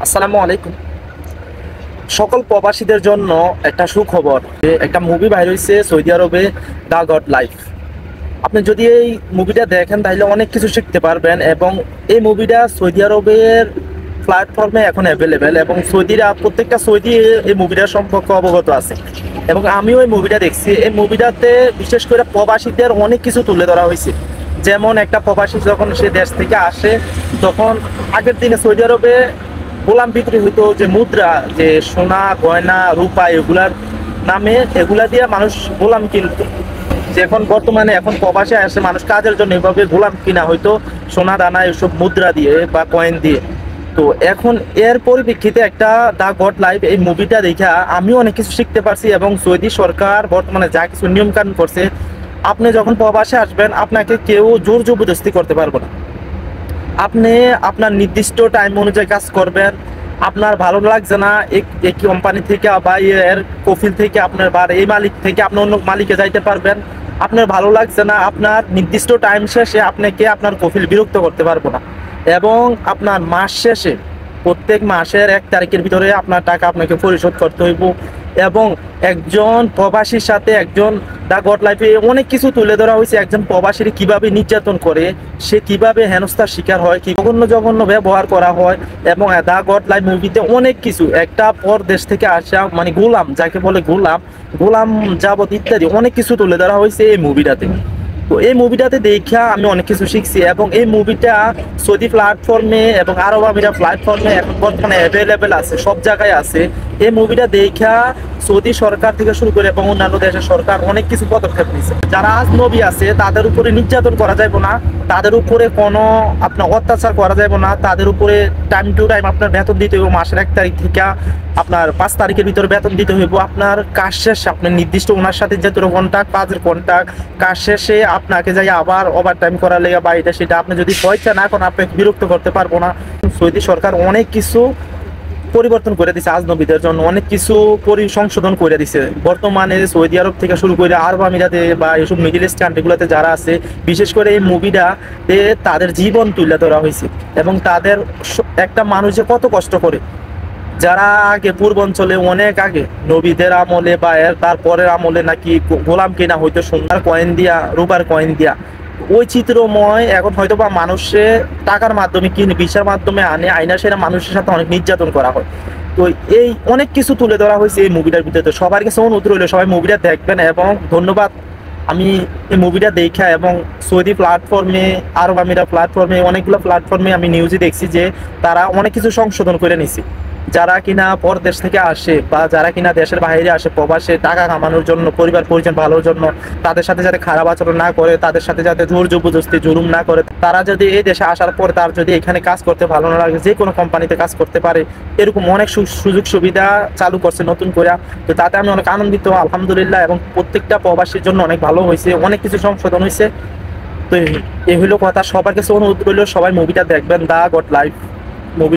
আসসালামু আলাইকুম। সকল প্রবাসীদের জন্য একটা সুখবর যে একটা মুভি বাইর হয়েছে সৌদি আরবে, দা গড লাইফ। আপনি যদি এই মুভিটা দেখেন তাহলে অনেক কিছু শিখতে পারবেন, এবং এই মুভিটা সৌদি আরবের প্ল্যাটফর্মে এখন অ্যাভেলেবেল, এবং সৌদিরা প্রত্যেকটা সৌদি এই মুভিটার সম্পর্কে অবগত আছে। এবং আমিও এই মুভিটা দেখছি। এই মুভিটাতে বিশেষ করে প্রবাসীদের অনেক কিছু তুলে ধরা হয়েছে। যেমন একটা প্রবাসী যখন সে দেশ থেকে আসে, তখন আগের দিনে সৌদি আরবে গোলাম বিক্রি হইতো, যে মুদ্রা, যে সোনা গয়না রূপা এগুলার নামে, এগুলা দিয়ে মানুষ গোলাম কিনতো। যে এখন বর্তমানে এখন প্রবাসে আসে মানুষ কাজের জন্য এভাবে গোলাম কিনা হয়তো সোনা দানা এসব মুদ্রা দিয়ে বা কয়েন দিয়ে। তো এখন এর পরিপ্রেক্ষিতে একটা দা গড লাইফ এই মুভিটা দেখা আমিও অনেক কিছু শিখতে পারছি। এবং সৌদি সরকার বর্তমানে যা কিছু নিয়ম কানুন করছে, আপনি যখন প্রবাসে আসবেন আপনাকে কেউ জোর জবরদস্তি করতে পারবে না। আপনি আপনার নির্দিষ্ট টাইম অনুযায়ী কাজ করবেন। আপনার ভালো লাগছে না এই কোম্পানি থেকে বা এর কফিল থেকে আপনার বা এই মালিক থেকে আপনি অন্য মালিকে যাইতে পারবেন। আপনার ভালো লাগছে না, আপনার নির্দিষ্ট টাইম শেষে আপনাকে আপনার কফিল বিরক্ত করতে পারবো না। এবং আপনার মাস শেষে প্রত্যেক মাসের 1 তারিখের ভিতরে আপনার টাকা আপনাকে পরিশোধ করতে হইব। এবং একজন প্রবাসীর সাথে একজন দা গড লাইফে অনেক কিছু তুলে ধরা হয়েছে। একজন প্রবাসীর কিভাবে নির্যাতন করে, সে কিভাবে হেনস্থার শিকার হয়, কি জঘন্য জঘন্য ব্যবহার করা হয়। এবং দা গড লাইফ মুভিতে অনেক কিছু, একটা পর দেশ থেকে আসা মানে গোলাম, যাকে বলে গোলাম, গোলাম যাবত ইত্যাদি অনেক কিছু তুলে ধরা হয়েছে এই মুভিটাতে। তো এই মুভিটাতে দেখা আমি অনেক কিছু শিখছি। এবং এই মুভিটা সৌদি প্ল্যাটফর্মে এবং আরব আমিরাত প্ল্যাটফর্মে এখন বর্তমানে অ্যাভেলেবেল আছে, সব জায়গায় আছে। এই মুভিটা দেখা সৌদি সরকার থেকে শুরু করে এবং অন্যান্য দেশের সরকার অনেক কিছু পদক্ষেপ নিয়েছে। যারা আজনবী আছে তাদের উপরে নির্যাতন করা যাবে না, তাদের উপরে কোনো আপনার অত্যাচার করা যাবে না, তাদের উপরে টাইম টু টাইম আপনার বেতন দিতে হবে। মাসের 1 তারিখ থেকে আপনার 5 তারিখের ভিতরে বেতন দিতে হইব। আপনার কাজ শেষে আপনার নির্দিষ্ট ওনার সাথে যে কন্ট্যাক্ট, কাজের কন্ট্যাক্ট, কাজ শেষে আপনাকে যাই আবার ওভার টাইম করা লেগে বা এটা সেটা আপনি যদি পয়সা না করেন আপনাকে বিরক্ত করতে পারবো না। সৌদি সরকার অনেক কিছু পরিবর্তন করে দিছে, আজনবীদের জন্য অনেক কিছু সংশোধন করে দিছে। বর্তমানে সৌদি আরব থেকে শুরু করে আরব আমিরাতে বা এসব মিডিল ইস্ট কান্ট্রিগুলোতে যারা আছে, বিশেষ করে এই মুভিটাতে তাদের জীবন তুলে ধরা হয়েছে। এবং তাদের একটা মানুষ যে কত কষ্ট করে, যারা আগে পূর্বাঞ্চলে অনেক আগে নবীদের আমলে বা এর তারপরের আমলে নাকি গোলাম কিনা হইতো সোনার কয়েন দিয়া, রূপার কয়েন দিয়া। ওই চিত্রময় এখন হয়তো বা মানুষে টাকার মাধ্যমে কিনে ভিসার মাধ্যমে আনে, আইনা সেরা মানুষের সাথে অনেক নির্যাতন করা হয়। তো এই অনেক কিছু তুলে ধরা হয়েছে এই মুভিটার ভিতরে। তো সবার কাছে অনুরোধ রইল সবাই মুভিটা দেখবেন। এবং ধন্যবাদ। আমি এই মুভিটা দেখা এবং সৌদি প্ল্যাটফর্মে, আরব আমিরাত প্ল্যাটফর্মে, অনেকগুলো প্ল্যাটফর্মে আমি নিউজে দেখছি যে তারা অনেক কিছু সংশোধন করে নিছে। যারা কিনা পর দেশ থেকে আসে বা যারা কিনা দেশের বাইরে আসে প্রবাসে টাকা কামানোর জন্য, পরিবার পরিজন ভালোর জন্য, তাদের সাথে যাতে খারাপ আচরণ না করে, তাদের সাথে যাতে জোর জবরদস্তি জুলুম না করে, তারা যদি এই দেশে আসার পর তার যদি এখানে কাজ করতে ভালো না লাগে, যে কোনো কোম্পানিতে কাজ করতে পারে, এরকম অনেক সুযোগ সুবিধা চালু করছে নতুন করে। তো তাতে আমি অনেক আনন্দিত, আলহামদুলিল্লাহ। এবং প্রত্যেকটা প্রবাসীর জন্য অনেক ভালো হয়েছে, অনেক কিছু সংশোধন হয়েছে। তো এই হইলো কথা। সবার কাছে অনুরোধ রইল সবাই মুভিটা দেখবেন, দা গড লাইফ মুভি।